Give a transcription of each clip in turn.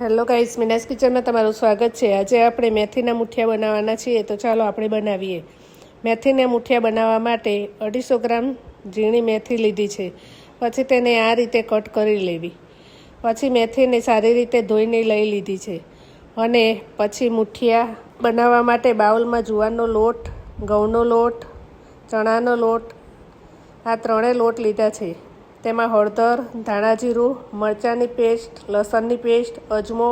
Hello guys, Meena's કિચનમાં તમારું સ્વાગત છે। આજે આપણે મેથીના મુઠિયા બનાવવાના છીએ, તો ચાલો આપણે બનાવીએ। મેથીના મુઠિયા બનાવવા માટે 250 ગ્રામ ઝીણી મેથી લીધી છે। પછી તેને આ રીતે કટ કરી લેવી। પછી મેથીને સારી રીતે ધોઈને લઈ લીધી છે અને પછી મુઠિયા બનાવવા માટે બાઉલમાં જુવારનો લોટ, ઘઉંનો લોટ, ચણાનો લોટ, આ ત્રણેય લોટ લીધા છે। તેમાં હળદર, ધાણા જીરું, મરચાંની પેસ્ટ, લસણની પેસ્ટ, અજમો,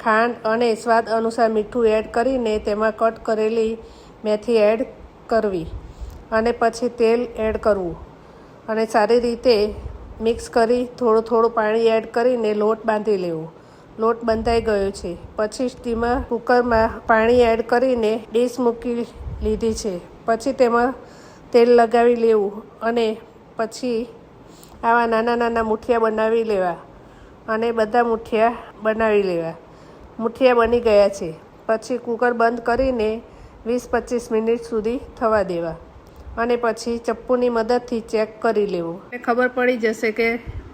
ખાંડ અને સ્વાદ અનુસાર મીઠું એડ કરીને તેમાં કટ કરેલી મેથી એડ કરવી અને પછી તેલ એડ કરવું અને સારી રીતે મિક્સ કરી થોડું પાણી એડ કરીને લોટ બાંધી લેવો। લોટ બંધાઈ ગયો છે। પછી સ્ટીમર કુકરમાં પાણી એડ કરીને ડીશ મૂકી લીધી છે। પછી તેમાં તેલ લગાવી લેવું અને પછી આવા નાના મુઠિયા બનાવી લેવા અને બધા મુઠિયા બનાવી લેવા। મુઠિયા બની ગયા છે। પછી કુકર બંધ કરીને 20-25 મિનિટ સુધી થવા દેવા અને પછી ચપ્પુની મદદથી ચેક કરી લેવું। ખબર પડી જશે કે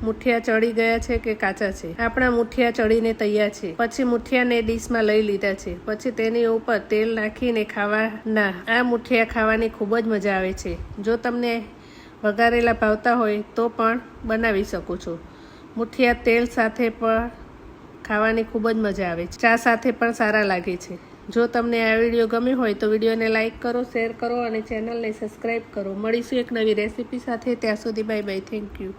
મુઠિયા ચડી ગયા છે કે કાચા છે। આપણા મુઠિયા ચડીને તૈયાર છે। પછી મુઠિયાને ડીશમાં લઈ લીધા છે। પછી તેની ઉપર તેલ નાખીને ખાવાના। આ મુઠિયા ખાવાની ખૂબ જ મજા આવે છે। જો તમને વઘારેલા ભાવતા હોય તો પણ બનાવી શકો છો। મુઠિયા તેલ સાથે પણ ખાવાની ખૂબ જ મજા આવે છે। ચા સાથે પણ સારા લાગે છે। જો તમને આ વિડીયો ગમ્યો હોય તો વિડીયોને લાઇક કરો, શેર કરો અને ચેનલને સબસ્ક્રાઈબ કરો। મળીશું એક નવી રેસીપી સાથે। ત્યાં સુધી બાય બાય, થેન્ક યુ।